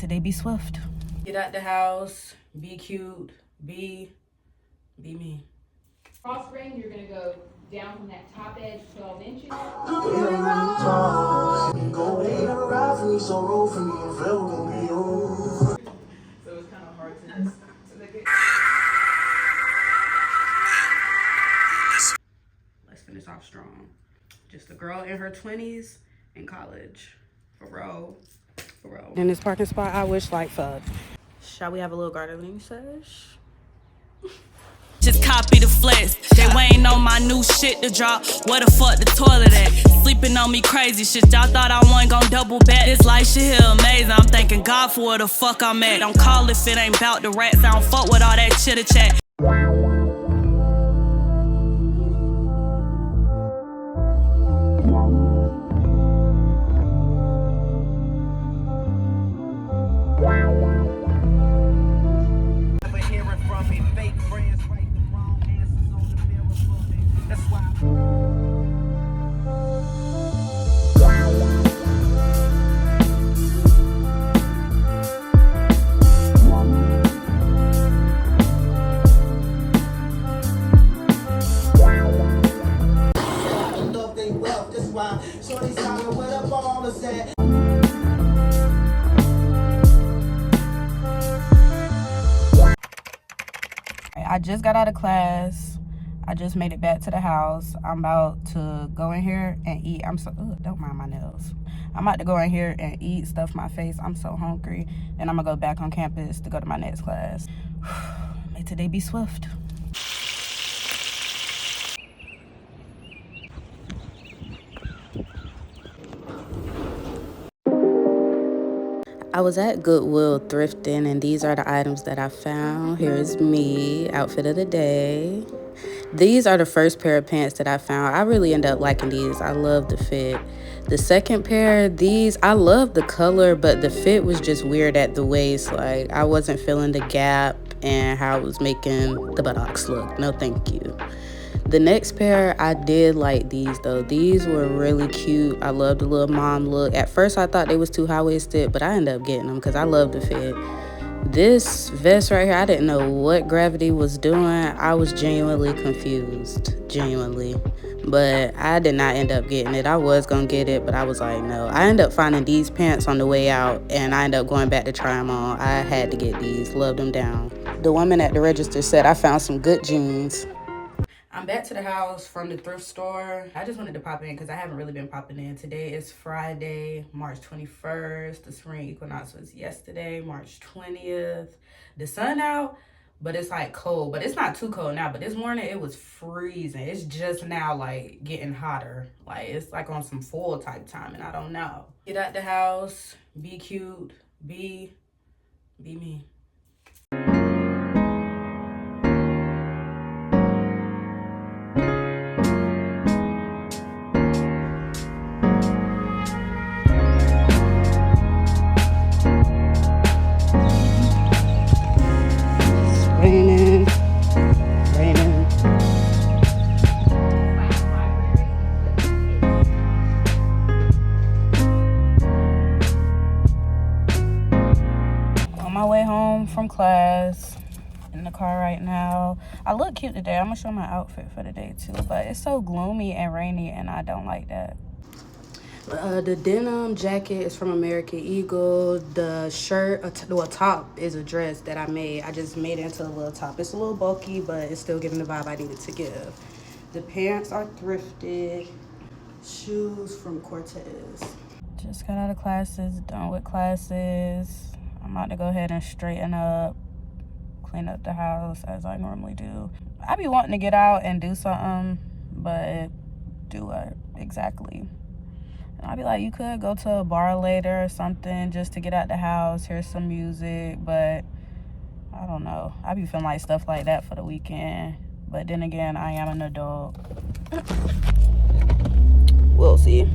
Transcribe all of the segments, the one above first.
today be swift. Get out the house, be cute, be me. Cross grain, you're gonna go down from that top edge 12 inches. So it's kind of hard to make it. Let's finish off strong. Just a girl in her 20s in college. For real. For real. In this parking spot, I wish like fuck. Shall we have a little gardening sesh? Just copy the flex. They waiting on my new shit to drop. Where the fuck the toilet at? Sleeping on me crazy shit. Y'all thought I wasn't gon' double back. This life shit here amazing. I'm thanking God for where the fuck I'm at. Don't call if it ain't bout the rats. I don't fuck with all that chitter chat. I just got out of class. I just made it back to the house. I'm about to go in here and eat. Don't mind my nails. I'm about to go in here and eat, stuff my face. I'm so hungry. And I'm gonna go back on campus to go to my next class. May today be swift. I was at Goodwill thrifting, and these are the items that I found. Here's me, outfit of the day. These are the first pair of pants that I found. I really ended up liking these. I love the fit. The second pair, these, I love the color, but the fit was just weird at the waist. Like, I wasn't feeling the gap and how it was making the buttocks look. No, thank you. The next pair, I did like these though. These were really cute. I love the little mom look. At first, I thought they was too high-waisted, but I ended up getting them because I love the fit. This vest right here, I didn't know what Gravity was doing. I was genuinely confused, genuinely. But I did not end up getting it. I was gonna get it, but I was like, no. I ended up finding these pants on the way out, and I ended up going back to try them on. I had to get these, loved them down. The woman at the register said I found some good jeans. I'm back to the house from the thrift store. I just wanted to pop in because I haven't really been popping in. Today is Friday, March 21st. The spring equinox was yesterday, March 20th. The sun out, but it's like cold. But it's not too cold now. But this morning it was freezing. It's just now like getting hotter. Like it's like on some fall type time, and I don't know. Get out the house, be cute, be me. From class in the car right now. I look cute today. I'm gonna show my outfit for the day too, but it's so gloomy and rainy and I don't like that. The denim jacket is from American Eagle. The shirt, the top is a dress that I made. I just made it into a little top. It's a little bulky, but it's still giving the vibe I needed to give. The pants are thrifted. Shoes from Cortez. Just got out of classes, done with classes. I'm about to go ahead and straighten up, clean up the house as I normally do. I be wanting to get out and do something, but do what exactly? And I'll be like, you could go to a bar later or something just to get out the house, hear some music, but I don't know. I be feeling like stuff like that for the weekend. But then again, I am an adult. We'll see.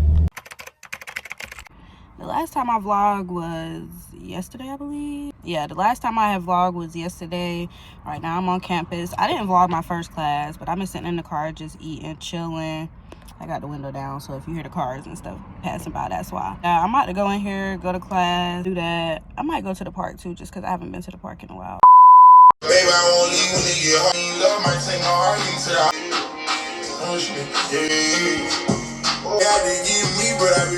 The last time I vlogged was yesterday, I believe. Yeah, the last time I had vlogged was yesterday. Right now I'm on campus. I didn't vlog my first class, but I've been sitting in the car just eating, chilling. I got the window down, so if you hear the cars and stuff passing by, that's why. I'm about to go in here, go to class, do that. I might go to the park too, just because I haven't been to the park in a while. Baby, I won't leave when you get home. Love might take my heart into the yeah. They give me, but I be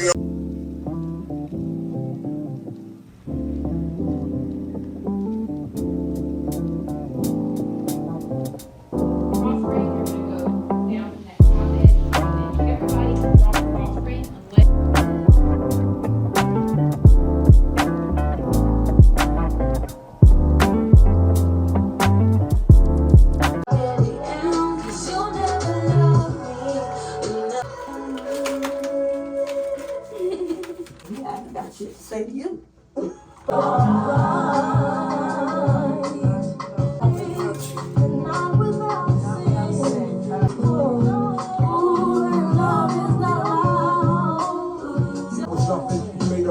Cross ring, you're gonna go down from that top edge, and then everybody can drop a cross ring unless say to you.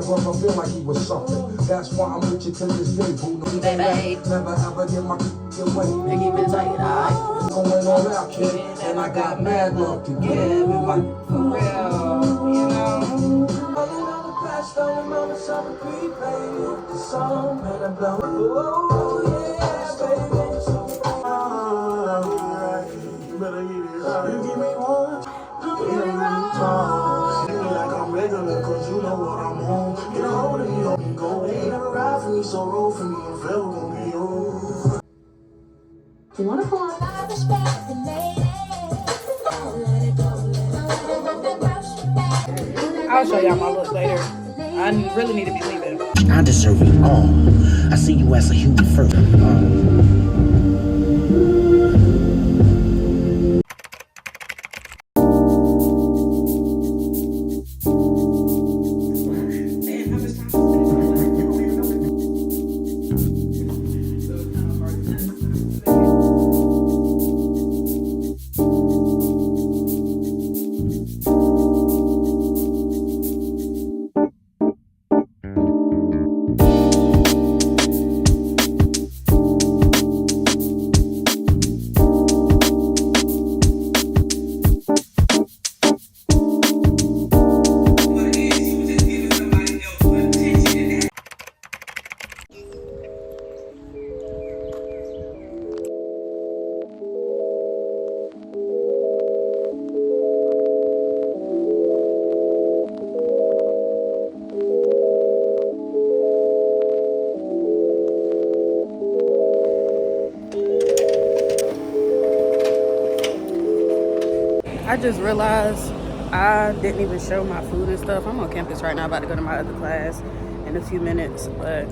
I feel like he was something. That's why I'm with you to this day. Who knows baby? Never ever get my away. And keep it tight, alright? Going all out, kid. And I got mad love to give everybody. For real, you know. Cause you know what I'm on. Get a hold of me, hold me, go. They ain't never ride for me, so roll for me, and feel gon' be over. You wanna pull up? I'll show y'all my look later. I really need to be leaving. I deserve it all. I see you as a human first. I just realized I didn't even show my food and stuff. I'm on campus right now, about to go to my other class in a few minutes, but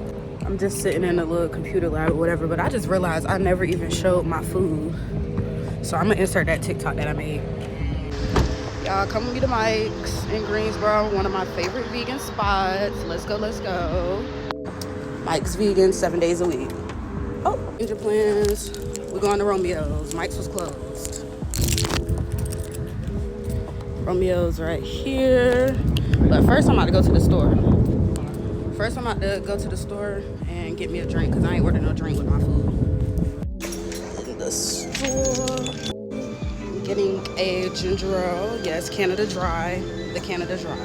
I'm just sitting in a little computer lab or whatever. But I just realized I never even showed my food. So I'm gonna insert that TikTok that I made. Y'all come with me to Mike's in Greensboro, one of my favorite vegan spots. Let's go, let's go. Mike's vegan 7 days a week. Oh, change your plans. We're going to Romeo's. Mike's was closed. Romeo's right here. But first I'm about to go to the store. First I'm about to go to the store and get me a drink because I ain't ordered no drink with my food. In the store. I'm getting a ginger ale. Yes, Canada Dry. The Canada Dry.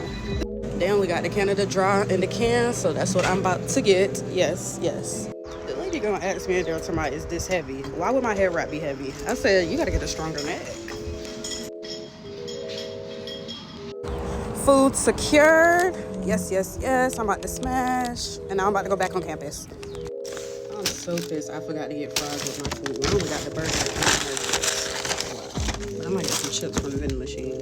Then we got the Canada Dry in the can, so that's what I'm about to get. Yes, yes. The lady gonna ask me if tomorrow is this heavy. Why would my hair wrap be heavy? I said, you gotta get a stronger neck. Food secured. Yes, yes, yes. I'm about to smash. And now I'm about to go back on campus. I'm so pissed. I forgot to get fries with my food. I only got the burger. But I might get some chips from the vending machine.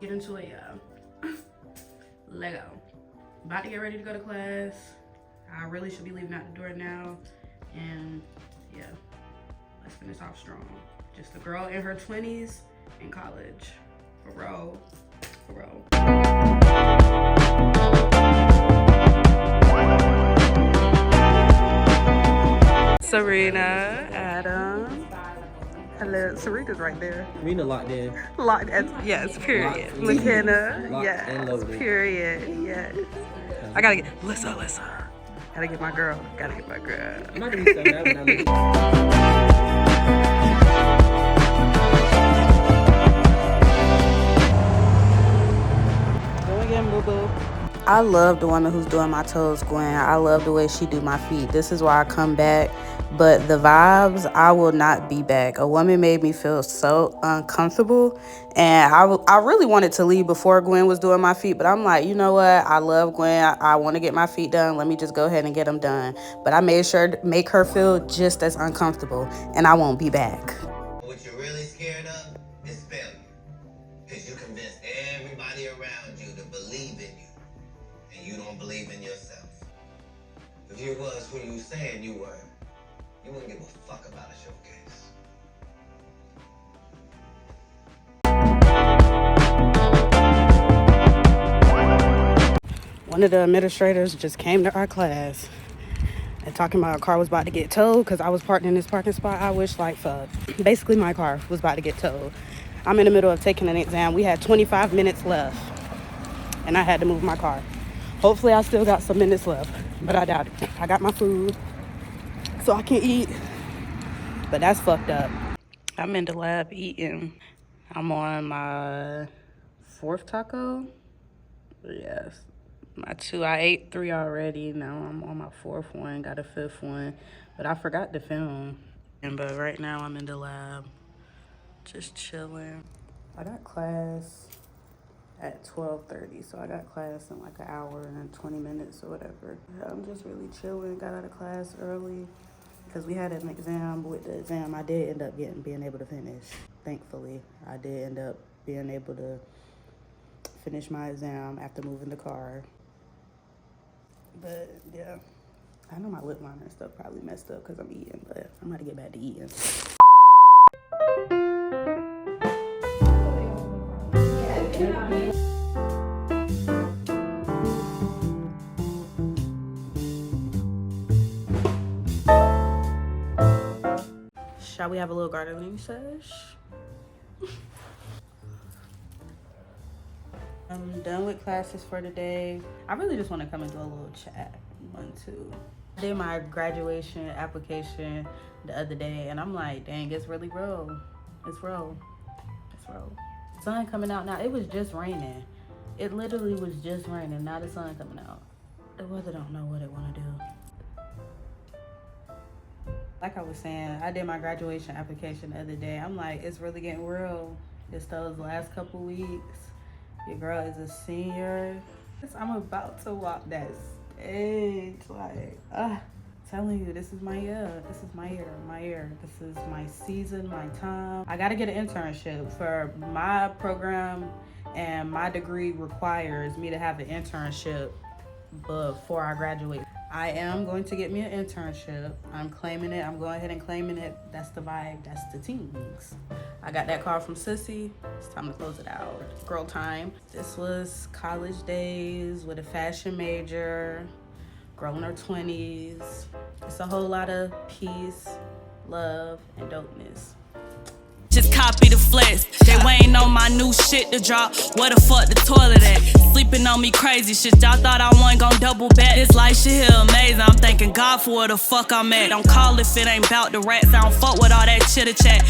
Get into it, y'all. Lego. About to get ready to go to class. I really should be leaving out the door now. And yeah, let's finish off strong. Just a girl in her 20s in college. For real. For real. Serena, Adam. Hello, Serena's right there. Serena locked in. Locked as, yes, period. McKenna, yes, period, yes. I gotta get, listen. Gotta get my girl. I'm not gonna be so mad when I leave. Go again, boo-boo. I love the woman who's doing my toes, Gwen. I love the way she do my feet. This is why I come back. But the vibes, I will not be back. A woman made me feel so uncomfortable. And I really wanted to leave before Gwen was doing my feet. But I'm like, you know what? I love Gwen. I want to get my feet done. Let me just go ahead and get them done. But I made sure to make her feel just as uncomfortable. And I won't be back. What you're really scared of is failure. Because you convince everybody around you to believe in you. And you don't believe in yourself. If you was who you saying you were, you wouldn't give a fuck about a showcase. One of the administrators just came to our class and talking about our car was about to get towed because I was parked in this parking spot. I wish like fuck. Basically, my car was about to get towed. I'm in the middle of taking an exam. We had 25 minutes left and I had to move my car. Hopefully, I still got some minutes left, but I doubt it. I got my food, so I can eat, but that's fucked up. I'm in the lab eating. I'm on my 4th taco. Yes, my 2. I ate 3 already. Now I'm on my 4th one, got a 5th one, but I forgot to film. But right now I'm in the lab, just chilling. I got class at 12:30, so I got class in like an hour and 20 minutes or whatever. I'm just really chilling. Got out of class early because we had an exam. But with the exam, I did end up being able to finish. Thankfully, I did end up being able to finish my exam after moving the car. But yeah, I know my lip liner and stuff probably messed up because I'm eating, but I'm about to get back to eating. Shall we have a little gardening sesh? I'm done with classes for today. I really just want to come and do a little chat. 1, 2. I did my graduation application the other day and I'm like, dang, it's really real. It's real. It's real. Sun coming out now. It was just raining. It literally was just raining. Now the sun coming out. The weather don't know what it want to do. Like I was saying, I did my graduation application the other day. I'm like, it's really getting real. It's those last couple weeks. Your girl is a senior. I'm about to walk that stage. Like, telling you, this is my year. This is my year. This is my season, my time. I gotta get an internship for my program, and my degree requires me to have an internship before I graduate. I am going to get me an internship. I'm claiming it. I'm going ahead and claiming it. That's the vibe. That's the teams. I got that call from Sissy. It's time to close it out. Girl time. This was college days with a fashion major, girl in her 20s. It's a whole lot of peace, love, and dopeness. Just copy the flex. They waiting on my new shit to drop. Where the fuck the toilet at? Sleeping on me crazy shit. Y'all thought I wasn't gon' double back. This life shit here amazing. I'm thanking God for where the fuck I'm at. Don't call if it ain't bout the rats. I don't fuck with all that chitter chat.